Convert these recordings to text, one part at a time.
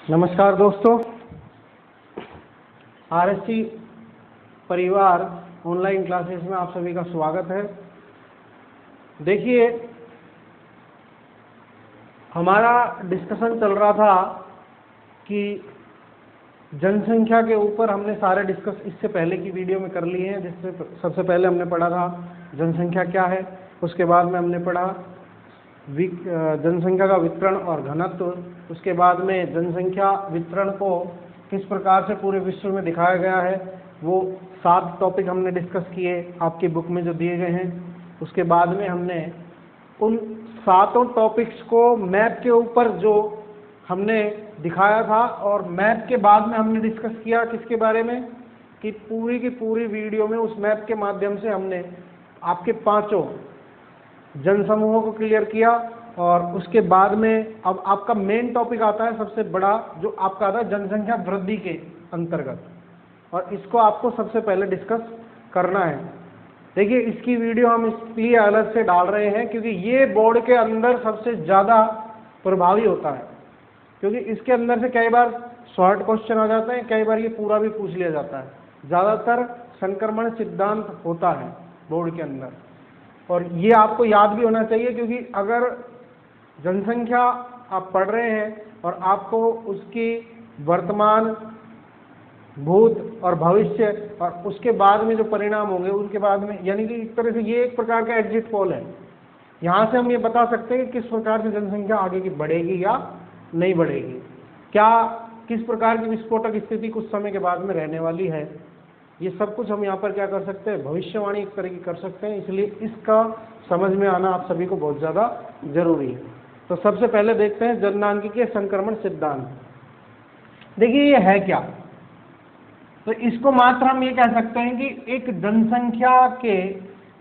नमस्कार दोस्तों, आरएससी परिवार ऑनलाइन क्लासेस में आप सभी का स्वागत है। देखिए, हमारा डिस्कशन चल रहा था कि जनसंख्या के ऊपर हमने सारे डिस्कस इससे पहले की वीडियो में कर लिए हैं। जिससे सबसे पहले हमने पढ़ा था जनसंख्या क्या है, उसके बाद में हमने पढ़ा जनसंख्या का वितरण और घनत्व, उसके बाद में जनसंख्या वितरण को किस प्रकार से पूरे विश्व में दिखाया गया है, वो 7 टॉपिक हमने डिस्कस किए आपकी बुक में जो दिए गए हैं। उसके बाद में हमने उन 7 टॉपिक्स को मैप के ऊपर जो हमने दिखाया था, और मैप के बाद में हमने डिस्कस किया किसके बारे में कि पूरी की पूरी वीडियो में उस मैप के माध्यम से हमने आपके 5 जनसमूहों को क्लियर किया। और उसके बाद में अब आपका मेन टॉपिक आता है सबसे बड़ा, जो आपका आता है जनसंख्या वृद्धि के अंतर्गत, और इसको आपको सबसे पहले डिस्कस करना है। देखिए, इसकी वीडियो हम इसलिए अलग से डाल रहे हैं क्योंकि ये बोर्ड के अंदर सबसे ज़्यादा प्रभावी होता है, क्योंकि इसके अंदर से कई बार शॉर्ट क्वेश्चन आ जाते हैं, कई बार ये पूरा भी पूछ लिया जाता है। ज़्यादातर संक्रमण सिद्धांत होता है बोर्ड के अंदर, और ये आपको याद भी होना चाहिए, क्योंकि अगर जनसंख्या आप पढ़ रहे हैं और आपको उसकी वर्तमान, भूत और भविष्य और उसके बाद में जो परिणाम होंगे उनके बाद में, यानी कि एक तरह से ये एक प्रकार का एग्जिट पोल है। यहाँ से हम ये बता सकते हैं कि किस प्रकार से जनसंख्या आगे की बढ़ेगी या नहीं बढ़ेगी, क्या किस प्रकार की विस्फोटक स्थिति कुछ समय के बाद में रहने वाली है। ये सब कुछ हम यहाँ पर क्या कर सकते हैं, भविष्यवाणी एक तरह की कर सकते हैं। इसलिए इसका समझ में आना आप सभी को बहुत ज़्यादा जरूरी है। तो सबसे पहले देखते हैं जननांगिकीय संक्रमण सिद्धांत। देखिए, ये है क्या, तो इसको मात्र हम ये कह सकते हैं कि एक जनसंख्या के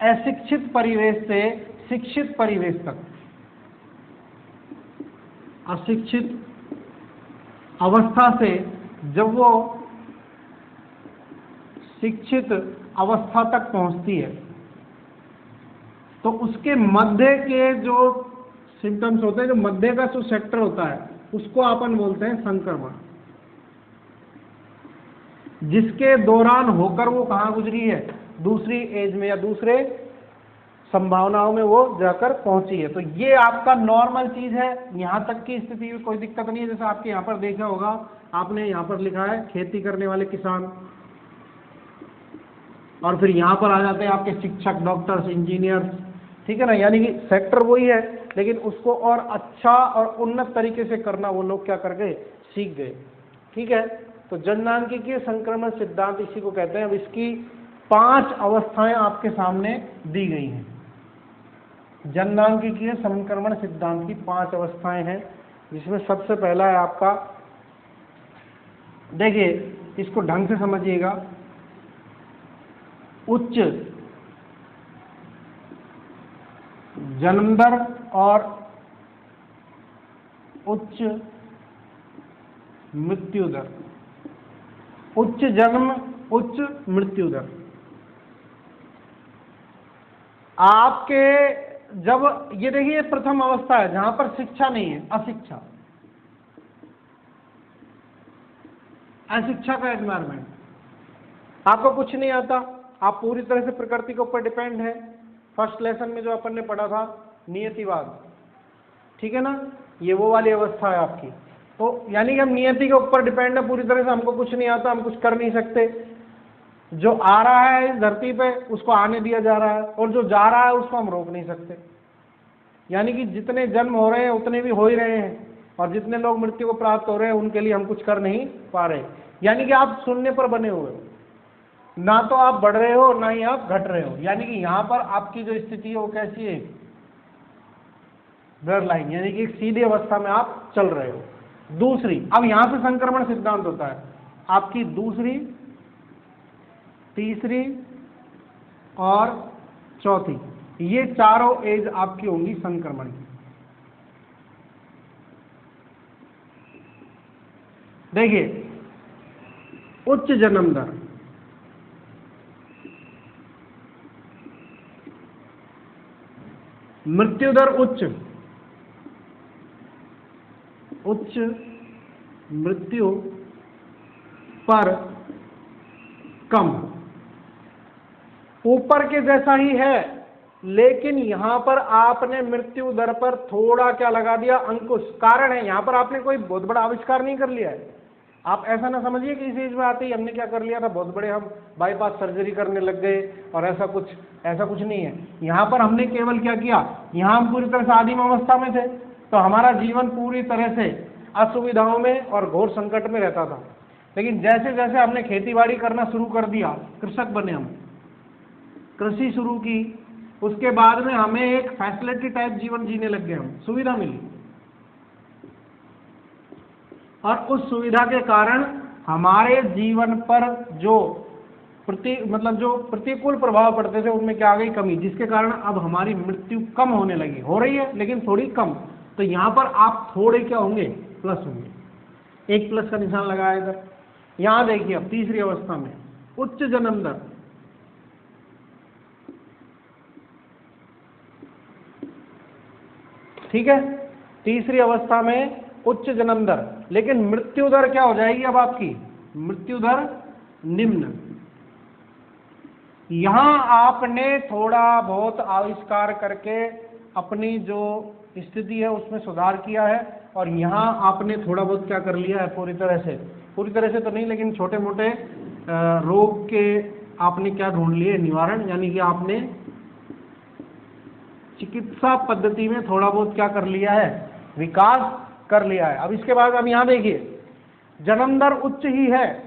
अशिक्षित परिवेश से शिक्षित परिवेश तक, अशिक्षित अवस्था से जब वो शिक्षित अवस्था तक पहुंचती है, तो उसके मध्य के जो सिम्टम्स होते हैं, जो मध्य का जो सेक्टर होता है, उसको अपन बोलते हैं संक्रमण। जिसके दौरान होकर वो कहाँ गुजरी है, दूसरी एज में या दूसरे संभावनाओं में वो जाकर पहुंची है। तो ये आपका नॉर्मल चीज है, यहाँ तक की स्थिति में कोई दिक्कत नहीं है। जैसे आपके यहाँ पर देखा होगा, आपने यहाँ पर लिखा है खेती करने वाले किसान, और फिर यहाँ पर आ जाते हैं आपके शिक्षक, डॉक्टर्स, इंजीनियर्स, ठीक है ना। यानी कि सेक्टर वही है, लेकिन उसको और अच्छा और उन्नत तरीके से करना वो लोग क्या कर गए, सीख गए, ठीक है। तो जननांगिकीय संक्रमण सिद्धांत इसी को कहते हैं। अब इसकी 5 अवस्थाएं आपके सामने दी गई हैं। जननांगिकीय संक्रमण सिद्धांत की 5 अवस्थाएं हैं, जिसमें सबसे पहला है आपका, देखिए इसको ढंग से समझिएगा, उच्च जन्म दर और उच्च मृत्यु दर। उच्च जन्म, उच्च मृत्यु दर। आपके जब ये देखिए प्रथम अवस्था है जहां पर शिक्षा नहीं है, अशिक्षा, अशिक्षा का एनवायरमेंट, आपको कुछ नहीं आता, आप पूरी तरह से प्रकृति के ऊपर डिपेंड है। फर्स्ट लेसन में जो अपन ने पढ़ा था नियतिवाद, ठीक है ना, ये वो वाली अवस्था है आपकी। तो यानी कि हम नियति के ऊपर डिपेंड है पूरी तरह से, हमको कुछ नहीं आता, हम कुछ कर नहीं सकते। जो आ रहा है इस धरती पे उसको आने दिया जा रहा है, और जो जा रहा है उसको हम रोक नहीं सकते। यानी कि जितने जन्म हो रहे हैं उतने भी हो ही रहे हैं, और जितने लोग मृत्यु को प्राप्त हो रहे हैं उनके लिए हम कुछ कर नहीं पा रहे। यानी कि आप शून्य पर बने हुए हो, ना तो आप बढ़ रहे हो ना ही आप घट रहे हो। यानी कि यहाँ पर आपकी जो स्थिति है वो कैसी है, ब्लर लाइन, यानी कि एक सीधी अवस्था में आप चल रहे हो। दूसरी, अब यहां से संक्रमण सिद्धांत होता है आपकी दूसरी, तीसरी और चौथी, ये चारों एज आपकी होंगी संक्रमण की। देखिए, उच्च जन्म दर, मृत्यु दर उच्च, उच्च मृत्यु पर कम, ऊपर के जैसा ही है, लेकिन यहां पर आपने मृत्यु दर पर थोड़ा क्या लगा दिया, अंकुश। कारण है यहां पर आपने कोई बहुत बड़ा आविष्कार नहीं कर लिया है। आप ऐसा ना समझिए कि इस एज में आते ही हमने क्या कर लिया था, बहुत बड़े हम बाईपास सर्जरी करने लग गए और ऐसा कुछ नहीं है। यहां पर हमने केवल क्या किया, यहां हम पूरी तरह से आदिम अवस्था में थे, तो हमारा जीवन पूरी तरह से असुविधाओं में और घोर संकट में रहता था। लेकिन जैसे जैसे हमने खेती बाड़ी करना शुरू कर दिया, कृषक बने, हम कृषि शुरू की, उसके बाद में हमें एक फैसिलिटी टाइप जीवन जीने लग गए, हम सुविधा मिली, और उस सुविधा के कारण हमारे जीवन पर जो प्रतिकूल प्रभाव पड़ते थे उनमें क्या आ गई, कमी, जिसके कारण अब हमारी मृत्यु कम होने लगी, हो रही है लेकिन थोड़ी कम। तो यहां पर आप थोड़े क्या होंगे, प्लस होंगे, एक प्लस का निशान लगाया इधर। यहां देखिए अब तीसरी अवस्था में उच्च जन्म दर, ठीक है, तीसरी अवस्था में उच्च जन्म दर, लेकिन मृत्यु दर क्या हो जाएगी अब आपकी, मृत्यु दर निम्न। यहां आपने थोड़ा बहुत आविष्कार करके अपनी जो स्थिति है उसमें सुधार किया है, और यहां आपने थोड़ा बहुत क्या कर लिया है, पूरी तरह से तो नहीं, लेकिन छोटे मोटे रोग के आपने क्या ढूंढ लिए, निवारण, यानी कि आपने चिकित्सा पद्धति में थोड़ा बहुत क्या कर लिया है, विकास कर लिया है। अब इसके बाद अब यहां देखिए, जन्म दर उच्च ही है,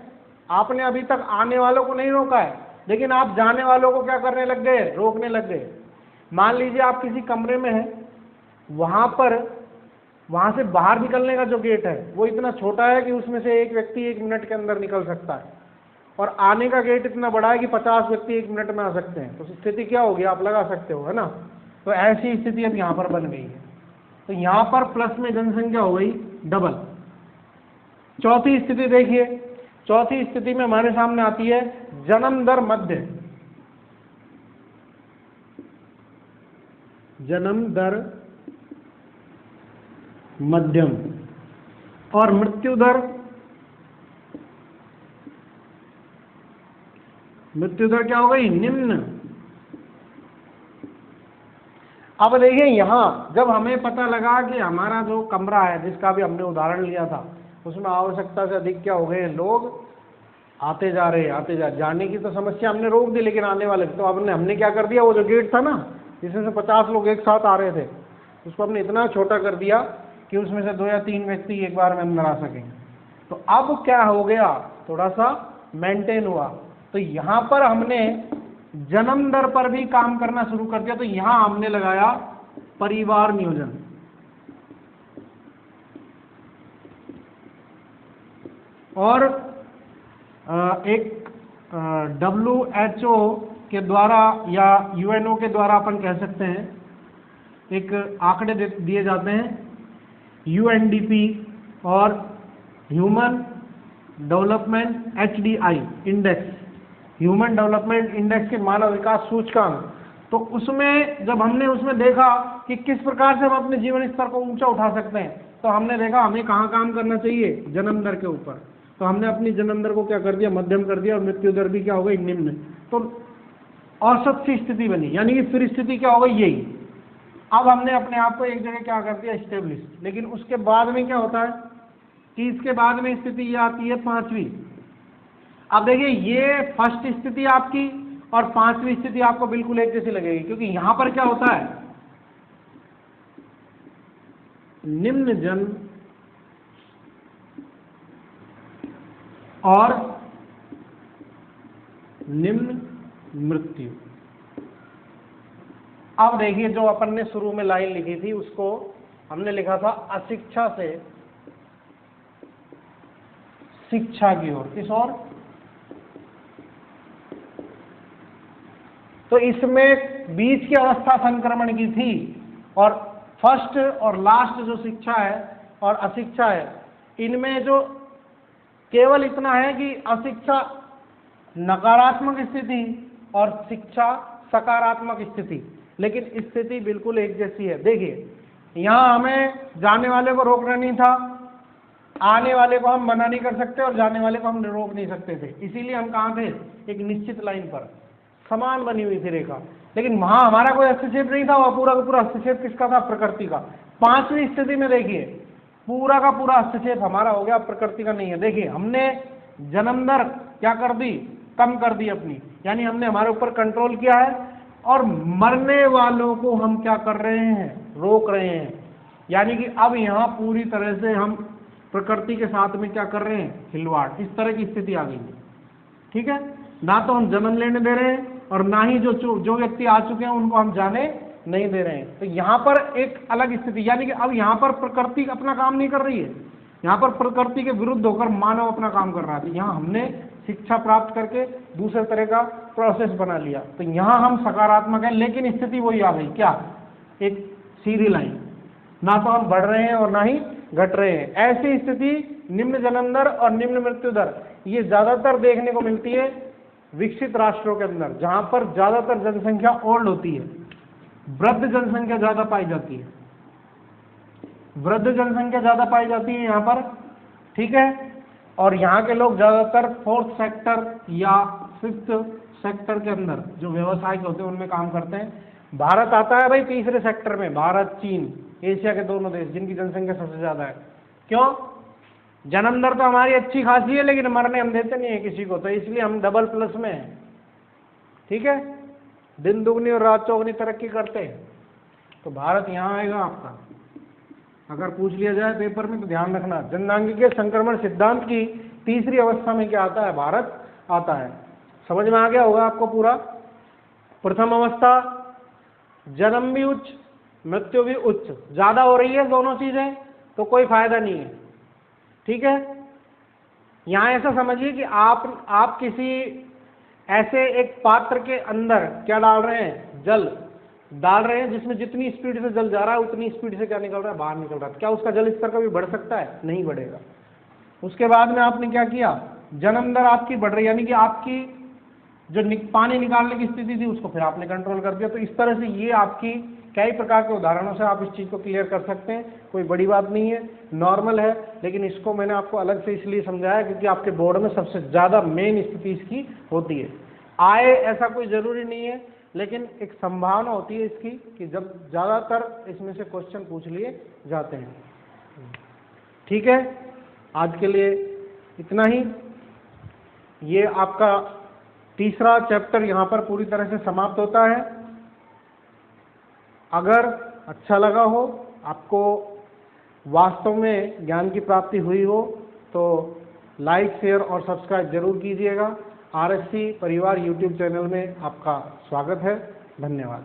आपने अभी तक आने वालों को नहीं रोका है, लेकिन आप जाने वालों को क्या करने लग गए, रोकने लग गए। मान लीजिए आप किसी कमरे में हैं, वहां से बाहर निकलने का जो गेट है वो इतना छोटा है कि उसमें से एक व्यक्ति 1 मिनट के अंदर निकल सकता है, और आने का गेट इतना बड़ा है कि 50 व्यक्ति 1 मिनट में आ सकते हैं। तो स्थिति क्या होगी, आप लगा सकते हो, है ना। तो ऐसी स्थिति अब यहां पर बन गई है। तो यहां पर प्लस में जनसंख्या हो गई डबल। चौथी स्थिति देखिए, चौथी स्थिति में हमारे सामने आती है जन्म दर मध्य, जन्म दर मध्यम, और मृत्यु दर क्या हो गई, निम्न। अब देखिए यहां जब हमें पता लगा कि हमारा जो कमरा है, जिसका भी हमने उदाहरण लिया था, उसमें आवश्यकता से अधिक क्या हो गए, लोग आते जा रहे, जाने की तो समस्या हमने रोक दी, लेकिन आने वाले तो हमने क्या कर दिया, वो जो गेट था ना जिसमें से 50 लोग एक साथ आ रहे थे, उसको हमने इतना छोटा कर दिया कि उसमें से 2 या 3 व्यक्ति एक बार में अंदर आ सकें। तो अब क्या हो गया, थोड़ा सा मेंटेन हुआ। तो यहां पर हमने जन्म दर पर भी काम करना शुरू कर दिया। तो यहां हमने लगाया परिवार नियोजन, और एक WHO के द्वारा या UNO के द्वारा अपन कह सकते हैं, एक आंकड़े दिए जाते हैं, UNDP और human development HDI index, human development index के मानव विकास सूचकांक। तो उसमें जब हमने उसमें देखा कि किस प्रकार से हम अपने जीवन स्तर को ऊंचा उठा सकते हैं, तो हमने देखा हमें कहाँ काम करना चाहिए, जन्म दर के ऊपर। तो हमने अपनी जन्म दर को क्या कर दिया, मध्यम कर दिया, और मृत्यु दर भी क्या हो गई, निम्न। तो औसत सी स्थिति बनी, यानी कि फिर स्थिति क्या हो गई, यही। अब हमने अपने आप को एक जगह क्या कर दिया, स्टेब्लिश। लेकिन उसके बाद में क्या होता है कि इसके बाद में स्थिति ये आती है 5वीं। अब देखिए ये फर्स्ट स्थिति आपकी और 5वीं स्थिति आपको बिल्कुल एक जैसी लगेगी, क्योंकि यहां पर क्या होता है, निम्न जन्म और निम्न मृत्यु। अब देखिए जो अपन ने शुरू में लाइन लिखी थी उसको हमने लिखा था अशिक्षा से शिक्षा की ओर, किस ओर। तो इसमें बीच की अवस्था संक्रमण की थी, और फर्स्ट और लास्ट जो शिक्षा है और अशिक्षा है, इनमें जो केवल इतना है कि अशिक्षा नकारात्मक स्थिति और शिक्षा सकारात्मक स्थिति, लेकिन स्थिति बिल्कुल एक जैसी है। देखिए यहां हमें जाने वाले को रोकना नहीं था, आने वाले को हम मना नहीं कर सकते और जाने वाले को हम रोक नहीं सकते थे, इसीलिए हम कहाँ थे, एक निश्चित लाइन पर समान बनी हुई थी रेखा। लेकिन वहां हमारा कोई हस्तक्षेप नहीं था, वह पूरा का पूरा हस्तक्षेप किसका था, प्रकृति का। पांचवी स्थिति में देखिए पूरा का पूरा हस्तक्षेप हमारा हो गया, प्रकृति का नहीं है। देखिए हमने जन्म दर क्या कर दी, कम कर दी अपनी, यानी हमने हमारे ऊपर कंट्रोल किया है, और मरने वालों को हम क्या कर रहे हैं, रोक रहे हैं। यानी कि अब यहाँ पूरी तरह से हम प्रकृति के साथ में क्या कर रहे हैं, खिलवाड़, इस तरह की स्थिति आ गई है। ठीक है, ना तो हम जन्म लेने दे रहे हैं और ना ही जो व्यक्ति आ चुके हैं उनको हम जाने नहीं दे रहे हैं। तो यहाँ पर एक अलग स्थिति, यानी कि अब यहाँ पर प्रकृति अपना काम नहीं कर रही है, यहाँ पर प्रकृति के विरुद्ध होकर मानव अपना काम कर रहा है। यहाँ हमने शिक्षा प्राप्त करके दूसरे तरह का प्रोसेस बना लिया, तो यहाँ हम सकारात्मक है, लेकिन स्थिति वही आ गई, क्या, एक सीधी लाइन, ना तो हम बढ़ रहे हैं और ना ही घट रहे हैं। ऐसी स्थिति निम्न जन्म दर और निम्न मृत्यु दर ये ज्यादातर देखने को मिलती है विकसित राष्ट्रों के अंदर, जहां पर ज्यादातर जनसंख्या ओल्ड होती है, वृद्ध जनसंख्या ज्यादा पाई जाती है, वृद्ध जनसंख्या ज्यादा पाई जाती है यहाँ पर। ठीक है, और यहाँ के लोग ज्यादातर फोर्थ सेक्टर या फिफ्थ सेक्टर के अंदर जो व्यवसाय होते हैं उनमें काम करते हैं। भारत आता है भाई तीसरे सेक्टर में, भारत चीन एशिया के दोनों देश जिनकी जनसंख्या सबसे ज्यादा है। क्यों, जन्म दर तो हमारी अच्छी खासी है, लेकिन मरने हम देते नहीं है किसी को, तो इसलिए हम डबल प्लस में हैं। ठीक है, दिन दुगनी और रात चौगनी तरक्की करते हैं। तो भारत यहाँ आएगा आपका, अगर पूछ लिया जाए पेपर में तो ध्यान रखना, जननांगिकीय संक्रमण सिद्धांत की तीसरी अवस्था में क्या आता है, भारत आता है। समझ में आ गया होगा आपको पूरा। प्रथम अवस्था, जन्म भी उच्च मृत्यु भी उच्च, ज्यादा हो रही है दोनों चीजें तो कोई फायदा नहीं है। ठीक है, यहां ऐसा समझिए कि आप किसी ऐसे एक पात्र के अंदर क्या डाल रहे हैं, जल डाल रहे हैं, जिसमें जितनी स्पीड से जल जा रहा है उतनी स्पीड से क्या निकल रहा है, बाहर निकल रहा है। क्या उसका जल स्तर कभी बढ़ सकता है, नहीं बढ़ेगा। उसके बाद में आपने क्या किया, जन्म दर आपकी बढ़ रही, यानी कि आपकी जो पानी निकालने की स्थिति थी उसको फिर आपने कंट्रोल कर दिया। तो इस तरह से ये आपकी कई प्रकार के उदाहरणों से आप इस चीज़ को क्लियर कर सकते हैं, कोई बड़ी बात नहीं है, नॉर्मल है। लेकिन इसको मैंने आपको अलग से इसलिए समझाया क्योंकि आपके बोर्ड में सबसे ज़्यादा मेन स्थिति इसकी होती है। आए ऐसा कोई ज़रूरी नहीं है, लेकिन एक संभावना होती है इसकी कि जब ज़्यादातर इसमें से क्वेश्चन पूछ लिए जाते हैं। ठीक है, आज के लिए इतना ही। ये आपका तीसरा चैप्टर यहाँ पर पूरी तरह से समाप्त होता है। अगर अच्छा लगा हो, आपको वास्तव में ज्ञान की प्राप्ति हुई हो, तो लाइक शेयर और सब्सक्राइब जरूर कीजिएगा। RSC परिवार YouTube चैनल में आपका स्वागत है। धन्यवाद।